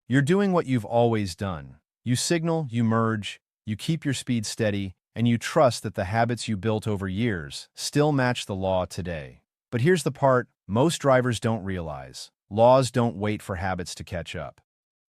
You're doing what you've always done. You signal, you merge, you keep your speed steady, and you trust that the habits you built over years still match the law today. But here's the part most drivers don't realize. Laws don't wait for habits to catch up.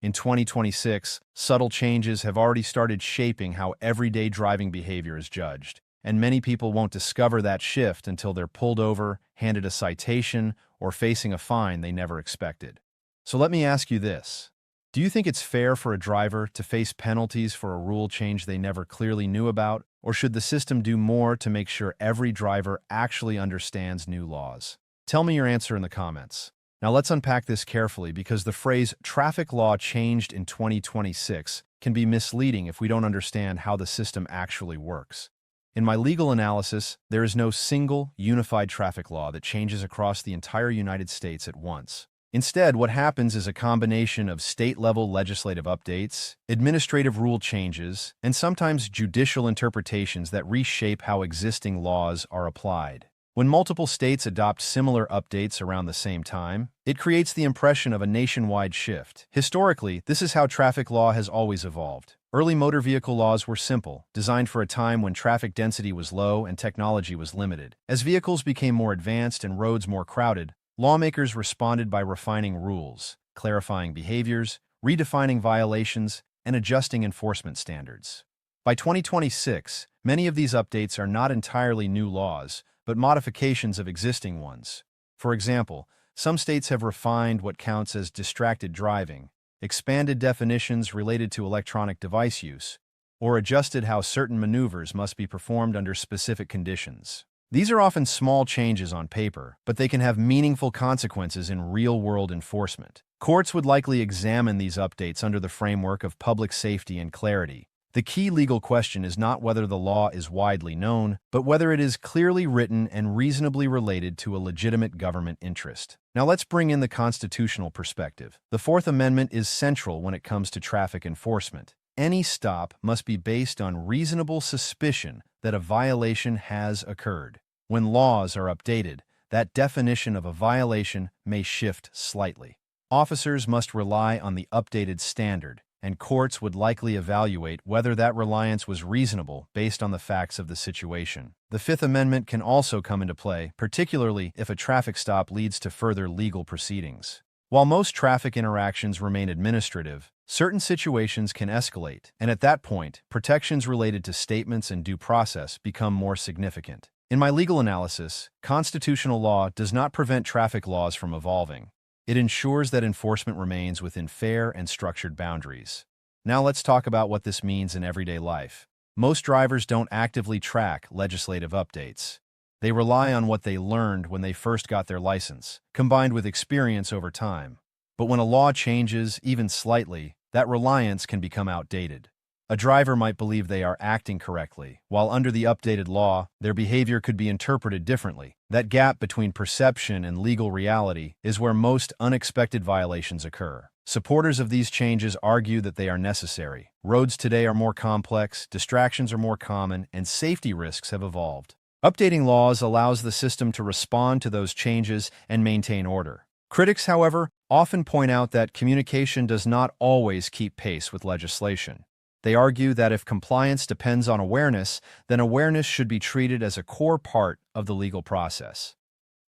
In 2026, subtle changes have already started shaping how everyday driving behavior is judged, and many people won't discover that shift until they're pulled over, handed a citation, or facing a fine they never expected. So let me ask you this. Do you think it's fair for a driver to face penalties for a rule change they never clearly knew about, or should the system do more to make sure every driver actually understands new laws? Tell me your answer in the comments. Now let's unpack this carefully because the phrase traffic law changed in 2026 can be misleading if we don't understand how the system actually works. In my legal analysis, there is no single, unified traffic law that changes across the entire United States at once. Instead, what happens is a combination of state-level legislative updates, administrative rule changes, and sometimes judicial interpretations that reshape how existing laws are applied. When multiple states adopt similar updates around the same time, it creates the impression of a nationwide shift. Historically, this is how traffic law has always evolved. Early motor vehicle laws were simple, designed for a time when traffic density was low and technology was limited. As vehicles became more advanced and roads more crowded, lawmakers responded by refining rules, clarifying behaviors, redefining violations, and adjusting enforcement standards. By 2026, many of these updates are not entirely new laws, but modifications of existing ones. For example, some states have refined what counts as distracted driving, expanded definitions related to electronic device use, or adjusted how certain maneuvers must be performed under specific conditions. These are often small changes on paper, but they can have meaningful consequences in real-world enforcement. Courts would likely examine these updates under the framework of public safety and clarity. The key legal question is not whether the law is widely known, but whether it is clearly written and reasonably related to a legitimate government interest. Now let's bring in the constitutional perspective. The Fourth Amendment is central when it comes to traffic enforcement. Any stop must be based on reasonable suspicion that a violation has occurred. When laws are updated, that definition of a violation may shift slightly. Officers must rely on the updated standard, and courts would likely evaluate whether that reliance was reasonable based on the facts of the situation. The Fifth Amendment can also come into play, particularly if a traffic stop leads to further legal proceedings. While most traffic interactions remain administrative, certain situations can escalate, and at that point, protections related to statements and due process become more significant. In my legal analysis, constitutional law does not prevent traffic laws from evolving. It ensures that enforcement remains within fair and structured boundaries. Now let's talk about what this means in everyday life. Most drivers don't actively track legislative updates. They rely on what they learned when they first got their license, combined with experience over time. But when a law changes, even slightly, that reliance can become outdated. A driver might believe they are acting correctly, while under the updated law, their behavior could be interpreted differently. That gap between perception and legal reality is where most unexpected violations occur. Supporters of these changes argue that they are necessary. Roads today are more complex, distractions are more common, and safety risks have evolved. Updating laws allows the system to respond to those changes and maintain order. Critics, however, often point out that communication does not always keep pace with legislation. They argue that if compliance depends on awareness, then awareness should be treated as a core part of the legal process.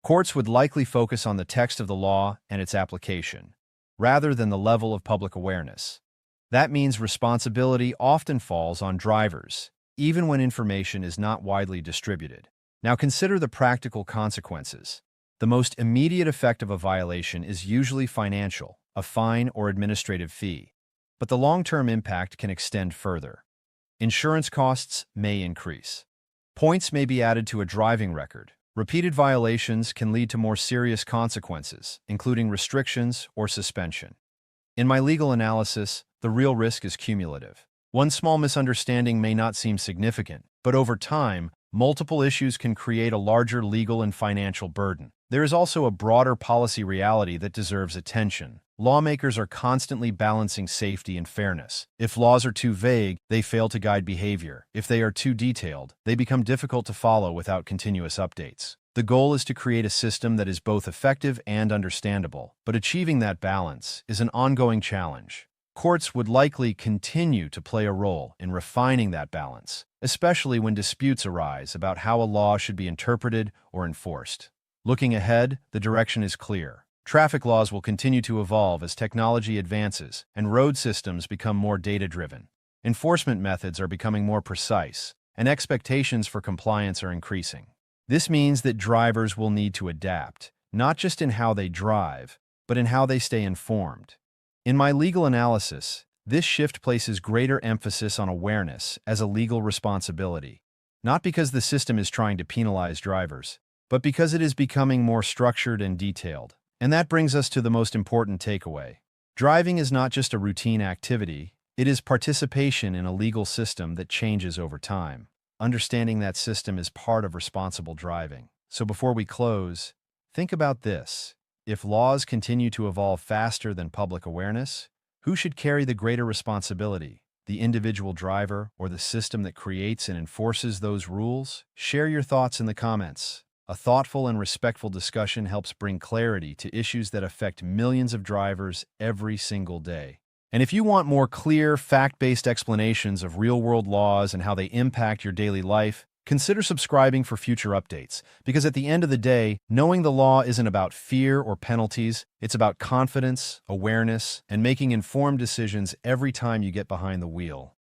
Courts would likely focus on the text of the law and its application, rather than the level of public awareness. That means responsibility often falls on drivers, even when information is not widely distributed. Now consider the practical consequences. The most immediate effect of a violation is usually financial, a fine or administrative fee. But the long-term impact can extend further. Insurance costs may increase. Points may be added to a driving record. Repeated violations can lead to more serious consequences, including restrictions or suspension. In my legal analysis, the real risk is cumulative. One small misunderstanding may not seem significant, but over time, multiple issues can create a larger legal and financial burden. There is also a broader policy reality that deserves attention. Lawmakers are constantly balancing safety and fairness. If laws are too vague, they fail to guide behavior. If they are too detailed, they become difficult to follow without continuous updates. The goal is to create a system that is both effective and understandable, but achieving that balance is an ongoing challenge. Courts would likely continue to play a role in refining that balance, especially when disputes arise about how a law should be interpreted or enforced. Looking ahead, the direction is clear. Traffic laws will continue to evolve as technology advances and road systems become more data-driven. Enforcement methods are becoming more precise, and expectations for compliance are increasing. This means that drivers will need to adapt, not just in how they drive, but in how they stay informed. In my legal analysis, this shift places greater emphasis on awareness as a legal responsibility, not because the system is trying to penalize drivers, but because it is becoming more structured and detailed. And that brings us to the most important takeaway. Driving is not just a routine activity, it is participation in a legal system that changes over time. Understanding that system is part of responsible driving. So before we close, think about this. If laws continue to evolve faster than public awareness, who should carry the greater responsibility? The individual driver or the system that creates and enforces those rules? Share your thoughts in the comments. A thoughtful and respectful discussion helps bring clarity to issues that affect millions of drivers every single day. And if you want more clear, fact-based explanations of real-world laws and how they impact your daily life, consider subscribing for future updates. Because at the end of the day, knowing the law isn't about fear or penalties, it's about confidence, awareness, and making informed decisions every time you get behind the wheel.